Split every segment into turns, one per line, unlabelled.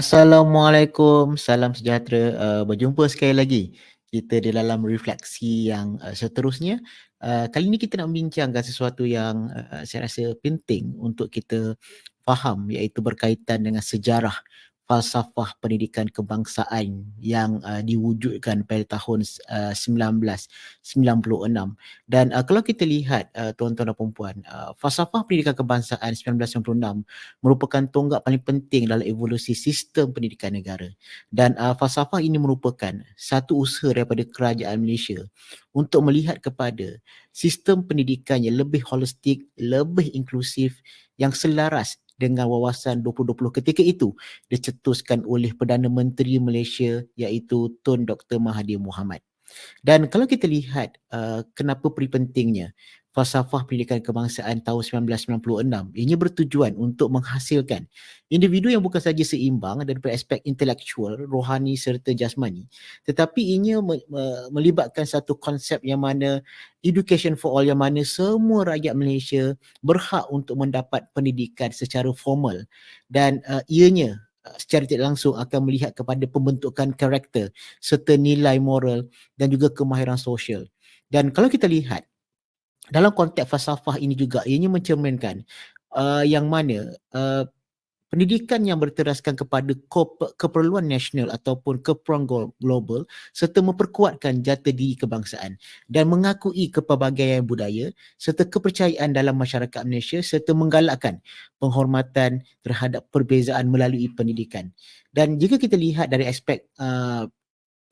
Assalamualaikum, salam sejahtera. Berjumpa sekali lagi kita di dalam refleksi yang seterusnya. Kali ini kita nak membincangkan sesuatu yang saya rasa penting untuk kita faham, iaitu berkaitan dengan sejarah falsafah pendidikan kebangsaan yang diwujudkan pada tahun 1996. Dan kalau kita lihat tuan-tuan dan puan-puan, falsafah pendidikan kebangsaan 1996 merupakan tonggak paling penting dalam evolusi sistem pendidikan negara. Dan falsafah ini merupakan satu usaha daripada kerajaan Malaysia untuk melihat kepada sistem pendidikan yang lebih holistik, lebih inklusif, yang selaras dengan wawasan 2020 ketika itu dicetuskan oleh Perdana Menteri Malaysia iaitu Tun Dr. Mahathir Mohamad. Dan kalau kita lihat kenapa pentingnya falsafah pendidikan kebangsaan tahun 1996, ianya bertujuan untuk menghasilkan individu yang bukan saja seimbang daripada aspek intelektual, rohani serta jasmani, tetapi ianya melibatkan satu konsep yang mana education for all, yang mana semua rakyat Malaysia berhak untuk mendapat pendidikan secara formal, dan ianya secara tidak langsung akan melihat kepada pembentukan karakter serta nilai moral dan juga kemahiran sosial. Dan kalau kita lihat dalam konteks falsafah ini juga, ianya mencerminkan yang mana pendidikan yang berteraskan kepada keperluan nasional ataupun keperluan global serta memperkuatkan jati diri kebangsaan dan mengakui kepelbagaian budaya serta kepercayaan dalam masyarakat Malaysia serta menggalakkan penghormatan terhadap perbezaan melalui pendidikan. Dan jika kita lihat dari aspek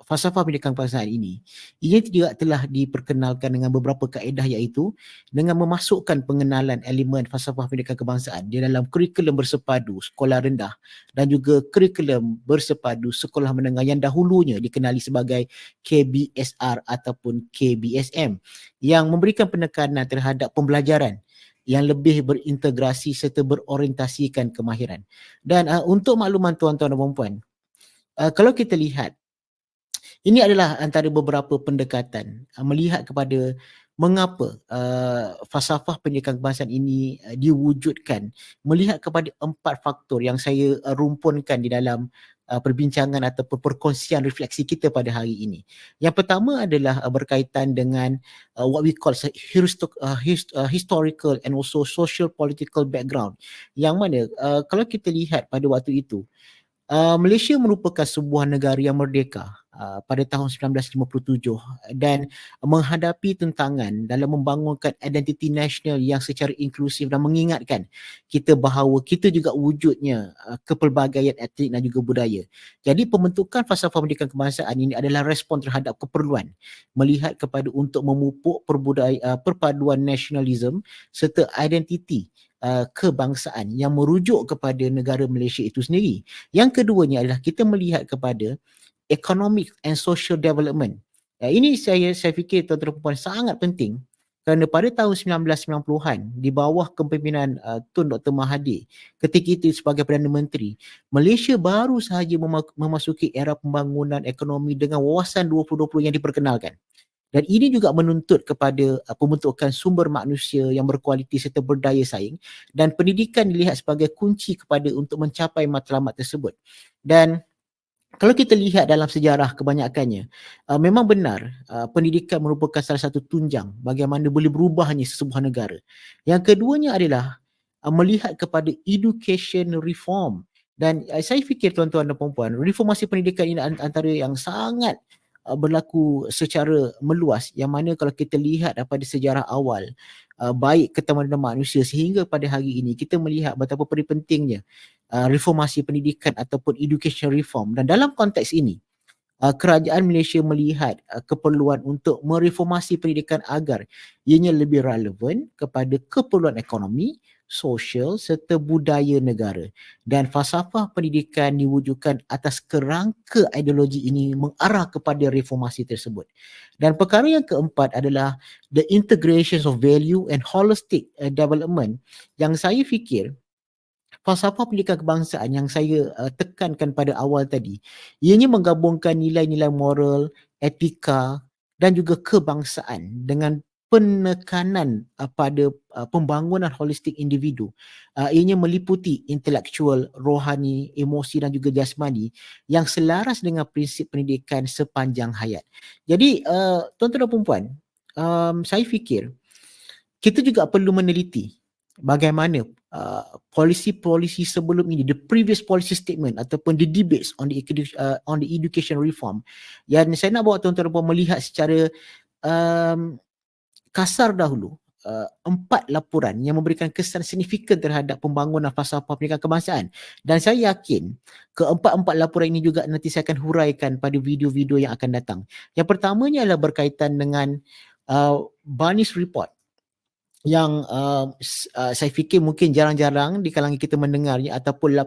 falsafah pendidikan kebangsaan ini, ia juga telah diperkenalkan dengan beberapa kaedah, iaitu dengan memasukkan pengenalan elemen falsafah pendidikan kebangsaan di dalam kurikulum bersepadu sekolah rendah dan juga kurikulum bersepadu sekolah menengah yang dahulunya dikenali sebagai KBSR ataupun KBSM, yang memberikan penekanan terhadap pembelajaran yang lebih berintegrasi serta berorientasikan kemahiran. Dan untuk makluman tuan-tuan dan puan-puan, kalau kita lihat, ini adalah antara beberapa pendekatan melihat kepada mengapa falsafah pendidikan kebangsaan ini diwujudkan, melihat kepada 4 faktor yang saya rumpunkan di dalam perbincangan ataupun perkongsian refleksi kita pada hari ini. Yang pertama adalah berkaitan dengan what we call historical and also social political background, yang mana kalau kita lihat pada waktu itu, Malaysia merupakan sebuah negara yang merdeka pada tahun 1957 dan menghadapi tentangan dalam membangunkan identiti nasional yang secara inklusif dan mengingatkan kita bahawa kita juga wujudnya kepelbagaian etnik dan juga budaya. Jadi pembentukan falsafah pendidikan kebangsaan ini adalah respon terhadap keperluan melihat kepada untuk memupuk perpaduan nasionalisme serta identiti kebangsaan yang merujuk kepada negara Malaysia itu sendiri. Yang keduanya adalah kita melihat kepada economic and social development. Ini saya fikir tuan-tuan dan puan sangat penting kerana pada tahun 1990-an di bawah kepimpinan Tun Dr. Mahathir ketika itu sebagai Perdana Menteri, Malaysia baru sahaja memasuki era pembangunan ekonomi dengan wawasan 2020 yang diperkenalkan. Dan ini juga menuntut kepada pembentukan sumber manusia yang berkualiti serta berdaya saing, dan pendidikan dilihat sebagai kunci kepada untuk mencapai matlamat tersebut. Dan kalau kita lihat dalam sejarah kebanyakannya, memang benar pendidikan merupakan salah satu tunjang bagaimana boleh berubahnya sesebuah negara. Yang keduanya adalah melihat kepada education reform. Dan saya fikir tuan-tuan dan puan-puan, reformasi pendidikan ini antara yang sangat berlaku secara meluas, yang mana kalau kita lihat daripada sejarah awal baik ketamadunan manusia sehingga pada hari ini, kita melihat betapa pentingnya reformasi pendidikan ataupun education reform. Dan dalam konteks ini, kerajaan Malaysia melihat keperluan untuk mereformasi pendidikan agar ianya lebih relevan kepada keperluan ekonomi, sosial serta budaya negara. Dan falsafah pendidikan diwujudkan atas kerangka ideologi ini mengarah kepada reformasi tersebut. Dan perkara yang keempat adalah the integration of value and holistic development, yang saya fikir falsafah pendidikan kebangsaan yang saya tekankan pada awal tadi, ianya menggabungkan nilai-nilai moral, etika dan juga kebangsaan dengan penekanan pada pembangunan holistik individu. Ianya meliputi intelektual, rohani, emosi dan juga jasmani yang selaras dengan prinsip pendidikan sepanjang hayat. Jadi tuan-tuan dan puan-puan, saya fikir kita juga perlu meneliti bagaimana polisi-polisi sebelum ini, the previous policy statement ataupun the debates on the education reform, yang saya nak bawa tuan-tuan dan puan melihat secara um, kasar dahulu 4 laporan yang memberikan kesan signifikan terhadap pembangunan falsafah pendidikan kebangsaan, dan saya yakin keempat-empat laporan ini juga nanti saya akan huraikan pada video-video yang akan datang. Yang pertamanya adalah berkaitan dengan Barnes Report yang saya fikir mungkin jarang-jarang di kalangan kita mendengarnya, ataupun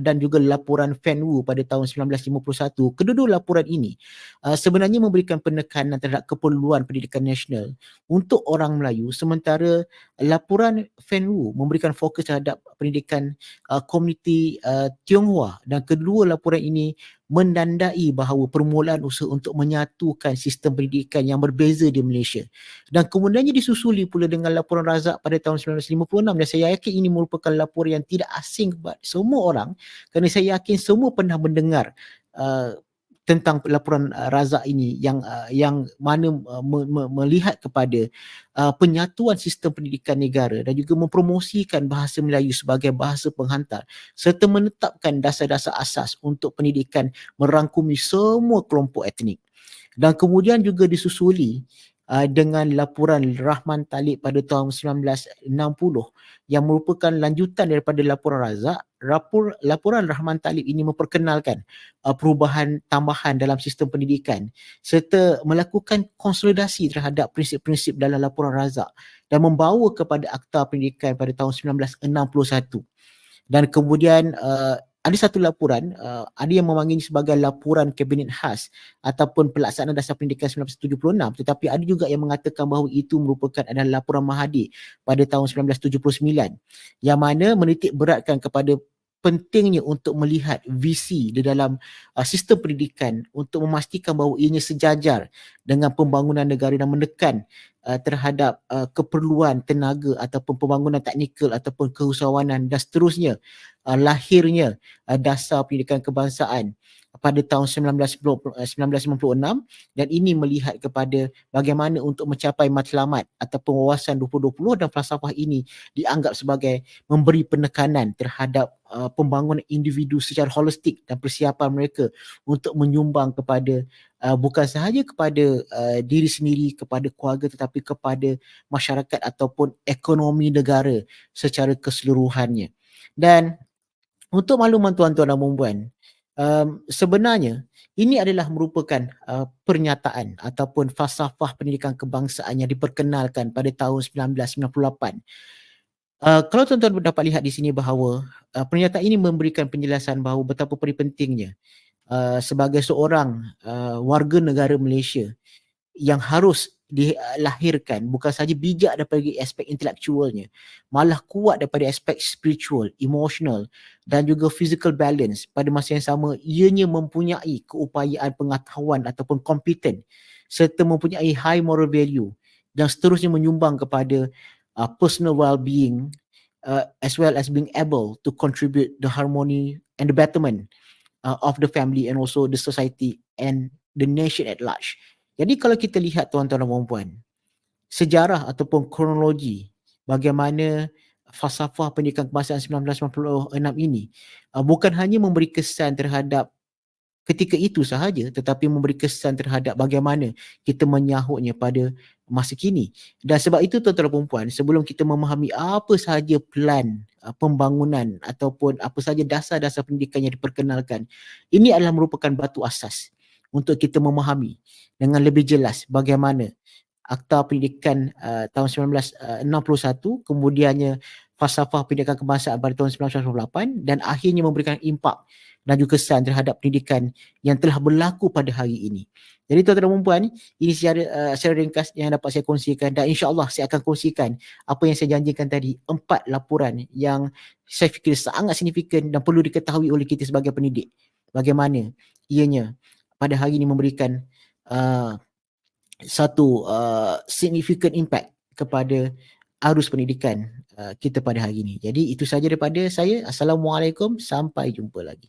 dan juga laporan Fan Wu pada tahun 1951. Kedua-dua laporan ini sebenarnya memberikan penekanan terhadap keperluan pendidikan nasional untuk orang Melayu, sementara laporan Fan Wu memberikan fokus terhadap pendidikan komuniti Tionghoa, dan kedua laporan ini menandai bahawa permulaan usaha untuk menyatukan sistem pendidikan yang berbeza di Malaysia. Dan kemudiannya disusuli pula dengan laporan Razak pada tahun 1956, dan saya yakin ini merupakan laporan yang tidak asing kepada semua orang, kerana saya yakin semua pernah mendengar tentang laporan Razak ini yang mana melihat kepada penyatuan sistem pendidikan negara dan juga mempromosikan bahasa Melayu sebagai bahasa penghantar, serta menetapkan dasar-dasar asas untuk pendidikan merangkumi semua kelompok etnik. Dan kemudian juga disusuli dengan laporan Rahman Talib pada tahun 1960 yang merupakan lanjutan daripada laporan Razak. Laporan Rahman Talib ini memperkenalkan perubahan tambahan dalam sistem pendidikan serta melakukan konsolidasi terhadap prinsip-prinsip dalam laporan Razak dan membawa kepada Akta Pendidikan pada tahun 1961. Dan kemudian ada satu laporan, ada yang memanggilnya sebagai laporan Kabinet Khas ataupun pelaksanaan dasar pendidikan 1976, tetapi ada juga yang mengatakan bahawa itu merupakan adalah laporan Mahathir pada tahun 1979, yang mana menitik beratkan kepada pentingnya untuk melihat visi di dalam sistem pendidikan untuk memastikan bahawa ianya sejajar dengan pembangunan negara dan menekan terhadap keperluan tenaga ataupun pembangunan teknikal ataupun keusahawanan, dan seterusnya lahirnya dasar pendidikan kebangsaan pada tahun 1996, dan ini melihat kepada bagaimana untuk mencapai matlamat ataupun wawasan 2020, dan falsafah ini dianggap sebagai memberi penekanan terhadap pembangunan individu secara holistik dan persiapan mereka untuk menyumbang kepada bukan sahaja kepada diri sendiri, kepada keluarga, tetapi kepada masyarakat ataupun ekonomi negara secara keseluruhannya. Dan untuk makluman tuan-tuan dan puan-puan, sebenarnya ini adalah merupakan pernyataan ataupun falsafah pendidikan kebangsaan yang diperkenalkan pada tahun 1998. Kalau tuan-tuan dapat lihat di sini bahawa pernyataan ini memberikan penjelasan bahawa betapa pentingnya sebagai seorang warga negara Malaysia yang harus dilahirkan bukan sahaja bijak daripada aspek intelektualnya, malah kuat daripada aspek spiritual, emotional dan juga physical balance. Pada masa yang sama, ianya mempunyai keupayaan pengetahuan ataupun kompeten serta mempunyai high moral value dan seterusnya menyumbang kepada personal well-being, as well as being able to contribute the harmony and the betterment of the family and also the society and the nation at large. Jadi kalau kita lihat tuan-tuan dan puan-puan, sejarah ataupun kronologi bagaimana falsafah pendidikan kebangsaan 1996 ini bukan hanya memberi kesan terhadap ketika itu sahaja, tetapi memberi kesan terhadap bagaimana kita menyahutnya pada masa kini. Dan sebab itu tuan-tuan dan puan-puan, sebelum kita memahami apa sahaja plan pembangunan ataupun apa sahaja dasar-dasar pendidikan yang diperkenalkan, ini adalah merupakan batu asas untuk kita memahami dengan lebih jelas bagaimana Akta Pendidikan tahun 1961, kemudiannya falsafah pendidikan kebangsaan pada tahun 1998, dan akhirnya memberikan impak dan juga kesan terhadap pendidikan yang telah berlaku pada hari ini. Jadi tuan-tuan dan puan-puan, ini secara ringkas yang dapat saya kongsikan, dan insya-Allah saya akan kongsikan apa yang saya janjikan tadi, 4 laporan yang saya fikir sangat signifikan dan perlu diketahui oleh kita sebagai pendidik. Bagaimana ianya pada hari ini memberikan satu significant impact kepada arus pendidikan kita pada hari ini. Jadi itu saja daripada saya. Assalamualaikum, sampai jumpa lagi.